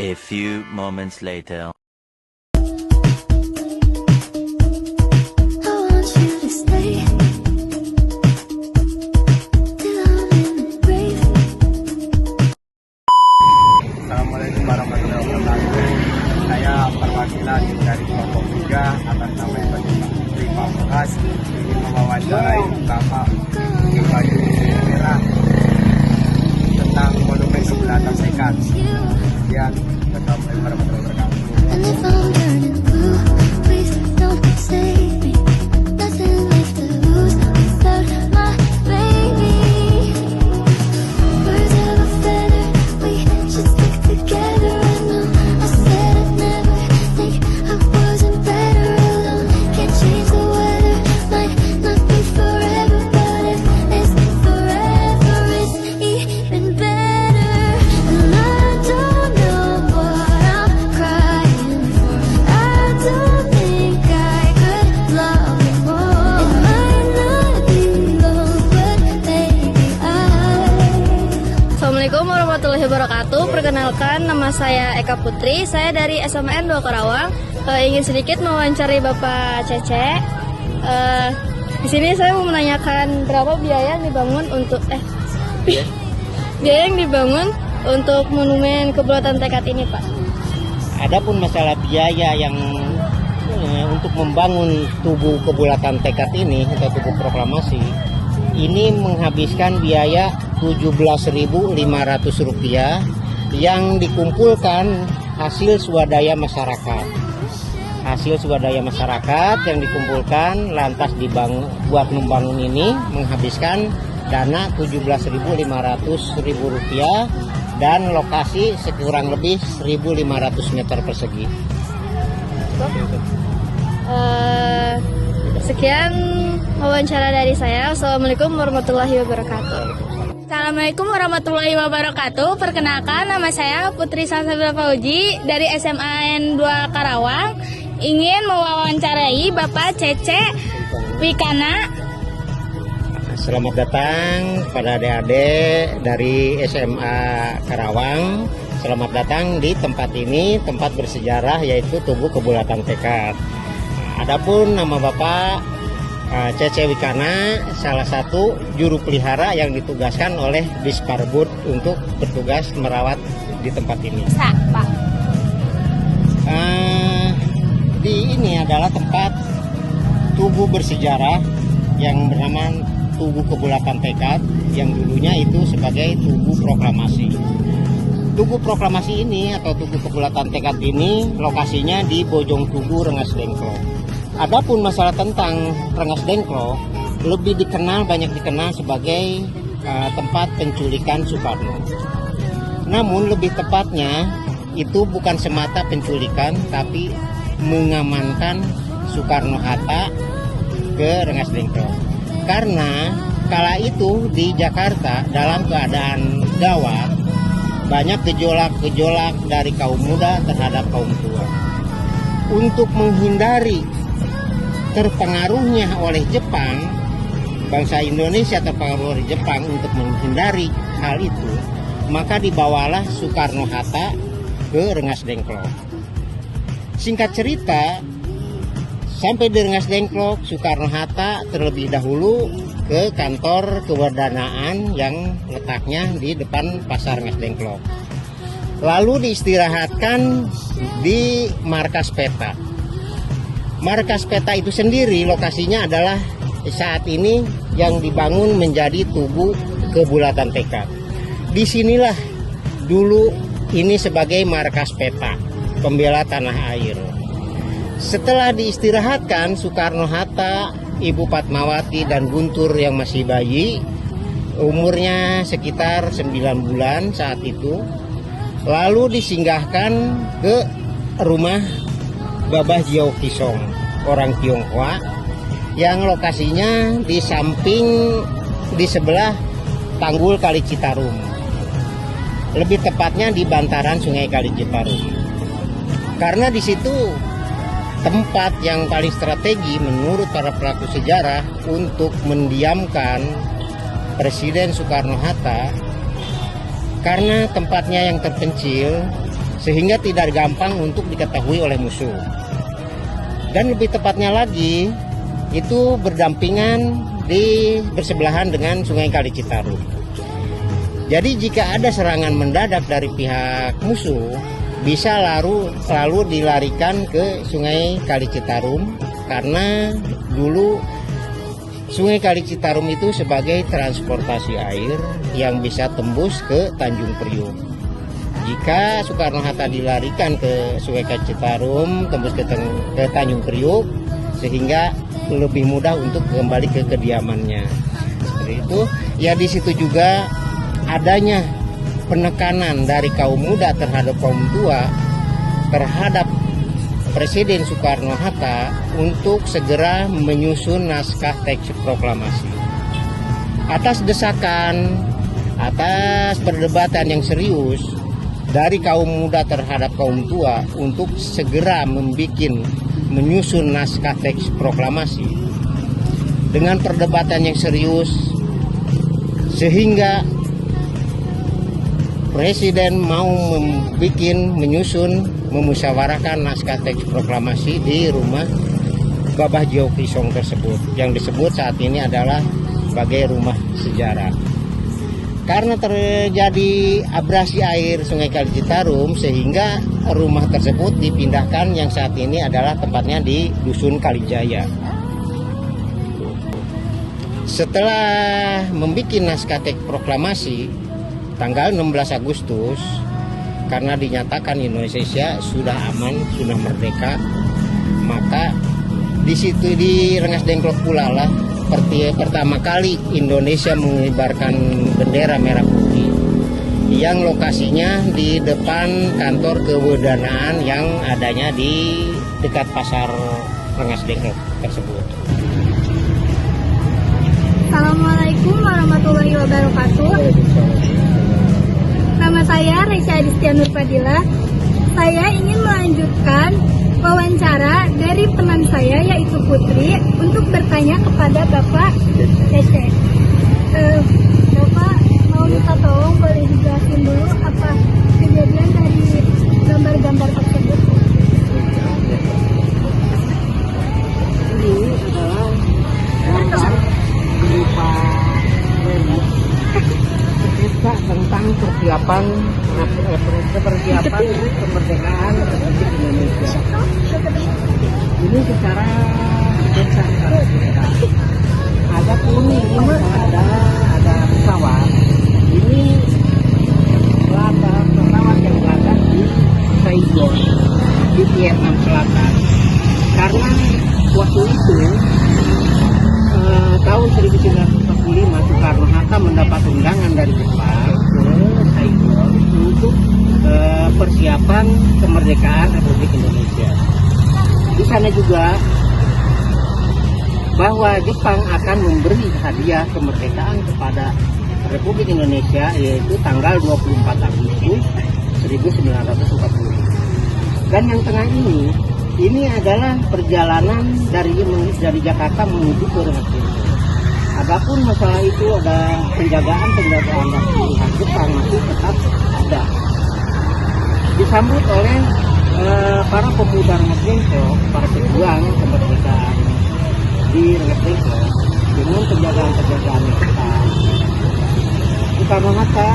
A few moments later. Assalamualaikum warahmatullahi wabarakatuh. Saya perwakilan dari kelompok 3 atas nama Putri Pamungkas ingin mewawancarai Bapak Bupati Merah tentang monumen kebulatan tekad. Sekian, assalamualaikum warahmatullahi wabarakatuh. Assalamualaikum warahmatullahi wabarakatuh. Perkenalkan, nama saya Eka Putri. Saya dari SMN 2 Karawang. Ingin sedikit mewawancari Bapak Cece. Di sini saya mau menanyakan berapa biaya yang dibangun untuk biaya yang dibangun untuk monumen kebulatan tekad ini, Pak. Adapun masalah biaya yang untuk membangun tugu kebulatan tekad ini atau tugu proklamasi ini menghabiskan biaya Rp17.500 yang dikumpulkan hasil swadaya masyarakat. Hasil swadaya masyarakat yang dikumpulkan lantas dibangun buat membangun ini menghabiskan dana Rp17.500 dan lokasi sekurang lebih 1.500 meter persegi. Sekian wawancara dari saya. Assalamualaikum warahmatullahi wabarakatuh. Assalamualaikum warahmatullahi wabarakatuh. Perkenalkan, nama saya Putri Salsabila Fauji dari SMN 2 Karawang. Ingin mewawancarai Bapak Cece Wikana. Selamat datang pada adik-adik dari SMA Karawang. Selamat datang di tempat ini, tempat bersejarah yaitu Tugu Kebulatan Tekad. Adapun nama Bapak Cece Wikana, salah satu juru pelihara yang ditugaskan oleh Disparbud untuk bertugas merawat di tempat ini. Pak. Di ini adalah tempat tugu bersejarah yang bernama Tugu Kebulatan Tekad yang dulunya itu sebagai Tugu Proklamasi. Tugu Proklamasi ini atau Tugu Kebulatan Tekad ini lokasinya di Bojong Tugu, Rengas Dengklok. Adapun masalah tentang Rengas Dengklok lebih banyak dikenal sebagai tempat penculikan Soekarno. Namun lebih tepatnya itu bukan semata penculikan tapi mengamankan Soekarno-Hatta ke Rengas Dengklok. Karena kala itu di Jakarta dalam keadaan gawat, banyak gejolak dari kaum muda terhadap kaum tua. Untuk menghindari terpengaruhnya oleh Jepang, bangsa Indonesia terpengaruh oleh Jepang, untuk menghindari hal itu, maka dibawalah Soekarno-Hatta ke Rengas Dengklok. Singkat cerita, sampai di Rengas Dengklok, Soekarno-Hatta terlebih dahulu ke kantor kewardanaan yang letaknya di depan Pasar Rengas Dengklok. Lalu diistirahatkan di markas peta. Markas peta itu sendiri lokasinya adalah saat ini yang dibangun menjadi Tugu Kebulatan Tekad. Disinilah dulu ini sebagai markas peta pembela tanah air. Setelah diistirahatkan Soekarno-Hatta, Ibu Fatmawati dan Guntur yang masih bayi, umurnya sekitar 9 bulan saat itu, lalu disinggahkan ke rumah Babah Jiao Kisong, orang Tionghoa, yang lokasinya di sebelah Tanggul Kali Citarum. Lebih tepatnya di bantaran Sungai Kali Citarum. Karena di situ tempat yang paling strategi menurut para pelaku sejarah untuk mendiamkan Presiden Soekarno-Hatta, karena tempatnya yang terpencil sehingga tidak gampang untuk diketahui oleh musuh. Dan lebih tepatnya lagi, itu berdampingan bersebelahan dengan Sungai Kali Citarum. Jadi jika ada serangan mendadak dari pihak musuh, bisa lalu dilarikan ke Sungai Kali Citarum, karena dulu Sungai Kali Citarum itu sebagai transportasi air yang bisa tembus ke Tanjung Priuk. Jika Soekarno-Hatta dilarikan ke Sungai Kali Citarum, tembus ke Tanjung Priuk, sehingga lebih mudah untuk kembali ke kediamannya. Seperti itu. Ya, di situ juga adanya penekanan dari kaum muda terhadap kaum tua, terhadap Presiden Soekarno-Hatta untuk segera menyusun naskah teks proklamasi. Atas desakan, atas perdebatan yang serius dari kaum muda terhadap kaum tua untuk segera menyusun naskah teks proklamasi, dengan perdebatan yang serius, sehingga Presiden mau memusyawarahkan naskah teks proklamasi di rumah Babah Jio Kisong tersebut, yang disebut saat ini adalah sebagai rumah sejarah. Karena terjadi abrasi air Sungai Kali Citarum, sehingga rumah tersebut dipindahkan yang saat ini adalah tempatnya di Dusun Kalijaya. Setelah membuat naskah teks proklamasi tanggal 16 Agustus, karena dinyatakan Indonesia sudah aman, sudah merdeka, maka di situ di Rengas Dengklok pula lah pertama kali Indonesia mengibarkan bendera merah putih, yang lokasinya di depan kantor kewedanaan yang adanya di dekat pasar Rengas Dengklok tersebut. Assalamualaikum warahmatullahi wabarakatuh. Nama saya Reisha Adistia Nurfadila. Saya ingin melanjutkan wawancara dari teman saya yaitu Putri untuk bertanya kepada Bapak Cece. Bapak mau minta tolong boleh dijelasin dulu apa kejadian dari gambar-gambar tersebut? Ini adalah gambar berupa cerita tentang persiapan kemerdekaan Republik Indonesia. Ini secara besar ada pun ini ada pesawat. Ini pesawat yang berada di Saigon di Vietnam Selatan. Karena waktu itu tahun 1945 Soekarno-Hatta mendapat undangan dari Jepang ke Saigon untuk persiapan kemerdekaan Republik Indonesia. Di sana juga bahwa Jepang akan memberi hadiah kemerdekaan kepada Republik Indonesia, yaitu tanggal 24 Agustus 1945. Dan yang tengah ini adalah perjalanan dari Jakarta menuju ke Rengas Dengklok. Adapun masalah itu ada penjagaan dari pihak Jepang masih tetap ada. Disambut oleh para pemuda Rengas Dengklok, para pejuang kemerdekaan di Rengas Dengklok dengan penjagaan yang ketat. Soekarno-Hatta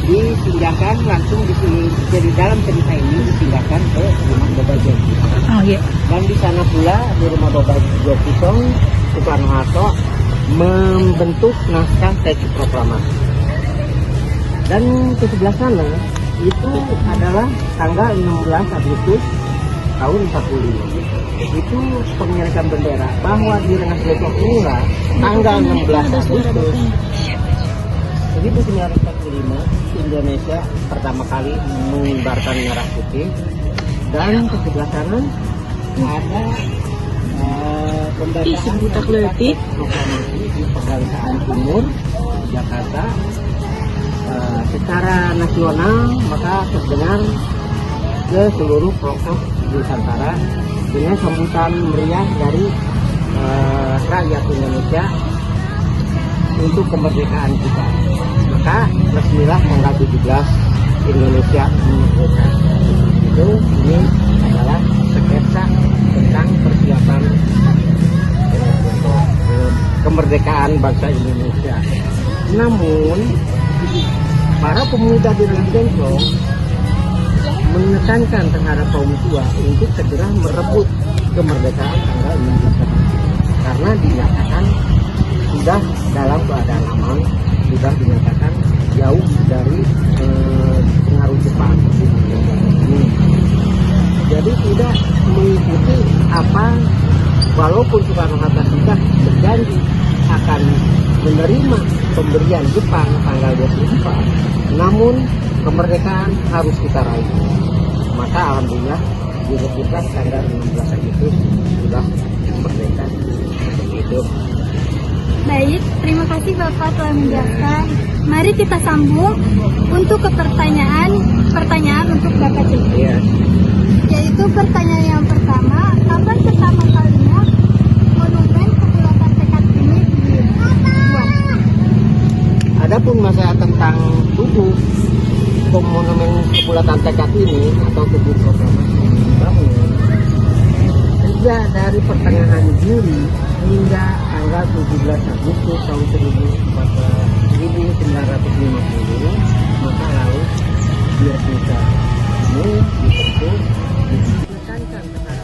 dipindahkan langsung di sini, jadi dalam cerita ini dipindahkan ke rumah Babah Jio Kisong. Dan di sana pula di rumah Babah Jio Kisong, Soekarno-Hatta membentuk naskah teks proklamasi. Dan ke sebelah sana itu adalah tanggal 16 Agustus tahun 45. Itu pengiringan bendera, bahwa di Rengas Dengklok inilah tanggal 16 Agustus 1945 Indonesia pertama kali mengibarkan merah putih. Dan ke sebelah kanan ada pembacaan proklamasi di Pegangsaan Timur Jakarta. Secara nasional maka terdengar ke seluruh pelosok Nusantara dengan sambutan meriah dari rakyat Indonesia untuk kemerdekaan kita. Maka resmilah tanggal 17 Indonesia merdeka. Itu ini adalah sketsa tentang persiapan untuk kemerdekaan bangsa Indonesia. Namun para pemuda di Rentengkong menekankan terhadap kaum tua untuk segera merebut kemerdekaan tanggal 6 Desember karena dinyatakan sudah dalam keadaan aman, sudah dinyatakan jauh dari pengaruh Jepang di negara ini. Jadi tidak mengikuti apa, walaupun Soekarno-Hatta sudah berjanji akan menerima pemberian Jepang tanggal 24, namun kemerdekaan harus kita raih. Maka alhamdulillah direbutkan tanggal 16 Agustus sudah merdeka. Seperti itu. Baik, terima kasih Bapak telah menjelaskan. Mari kita sambung untuk ke pertanyaan untuk Bapak Cece. Iya. Yaitu pertanyaan yang pertama, kapan pertama kalinya monumen kebulatan tekad ini dibuat? Adapun masalah tentang tubuh monumen kebulatan tekad ini atau tubuh proklamasi dibangun sejak dari pertengahan Juli hingga tanggal 17 Agustus tahun 1950, maka lalu biar kita ini dibentuk ditekankan terhadap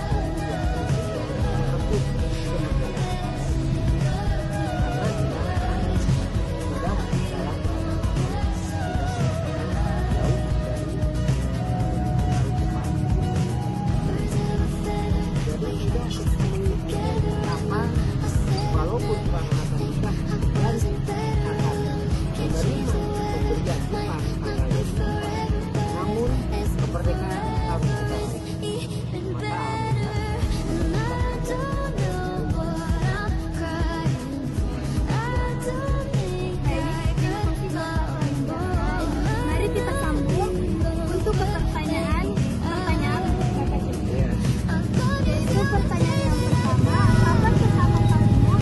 walaupun Soekarno-Hatta sudah berjanji akan menerima pemberian Jepang tanggal 24, namun kemerdekaan harus kita raih. Maka Mari kita sambung untuk ke pertanyaan untuk Bapak Cece. Yaitu pertanyaan yang pertama, kapan pertama kalinya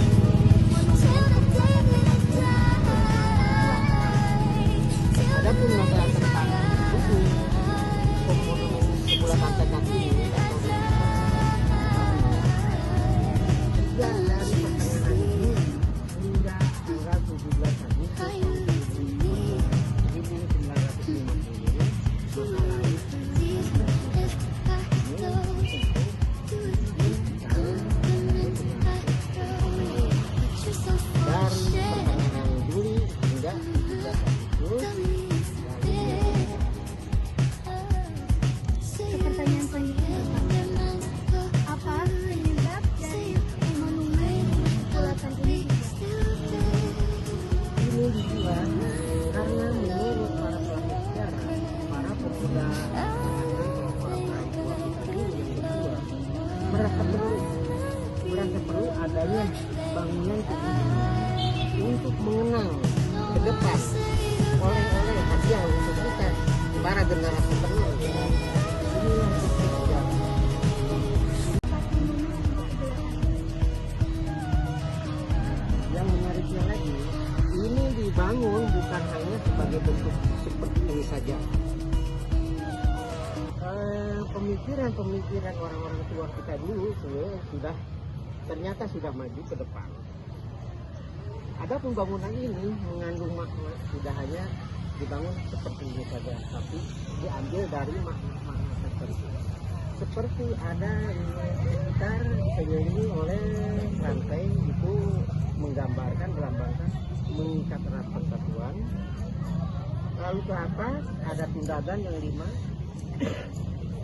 adapun masalah tentang buku monumen kebulatan tekad ini atau sejak dari pertengahan Juli hingga tanggal 17 Agustus 1950, maka lalu dari pertengahan Juli hingga 17 Agustus. ke pertanyaan selanjutnya? Apa penyebab dari monumen kebulatan ini dibuat? Ini dibuat karena menurut para pelaku sejarah, para pemuda merasa perlu adanya bangunan untuk mengenang ke depan oleh-oleh hadiah untuk kita para generasi penerus. Ini yang sejarah. Yang menariknya lagi, ini dibangun bukan hanya sebagai bentuk seperti ini saja. Pemikiran orang-orang tua kita dulu ternyata sudah maju ke depan. Adapun bangunan ini mengandung makna, tidak hanya dibangun seperti ini saja, tapi diambil dari makna-makna tertentu. Seperti ada sekitar dikelilingi oleh rantai itu melambangkan mengikat erat persatuan. Lalu ke atas ada tundadan yang 5,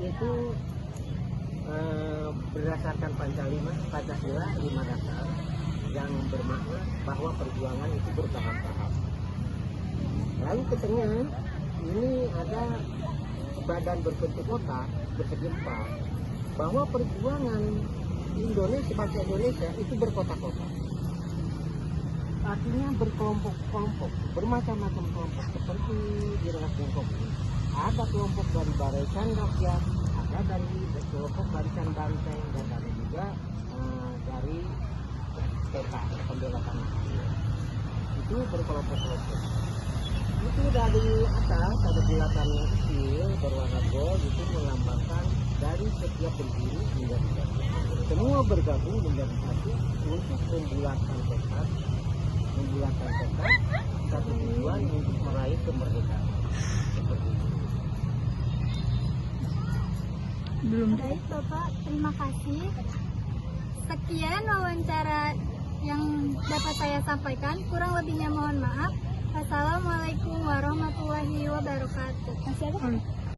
itu berdasarkan Pancasila 5 dasar yang bermakna bahwa perjuangan itu bertahap-tahap. Lalu ke tengah ini ada badan berbentuk kotak persegi 4, bahwa perjuangan Indonesia, bangsa Indonesia itu berkotak-kotak. Artinya berkelompok-kelompok, bermacam-macam kelompok seperti di Rentengkong. Ada kelompok dari Barisan Rakyat, ada dari kelompok Barisan Banteng, dan ada juga dari PK, Pembela Tanah. Itu berkelompok-kelompok. Itu dari atas ada bulatan yang kecil berwarna gold, itu melambangkan dari setiap berdiri menjadi satu. Semua bergabung menjadi satu untuk membulatkan tekad, satu tujuan untuk meraih kemerdekaan. Seperti itu. Baik Bapak, terima kasih. Sekian wawancara yang dapat saya sampaikan. Kurang lebihnya mohon maaf. Assalamualaikum warahmatullahi wabarakatuh. Masih ada?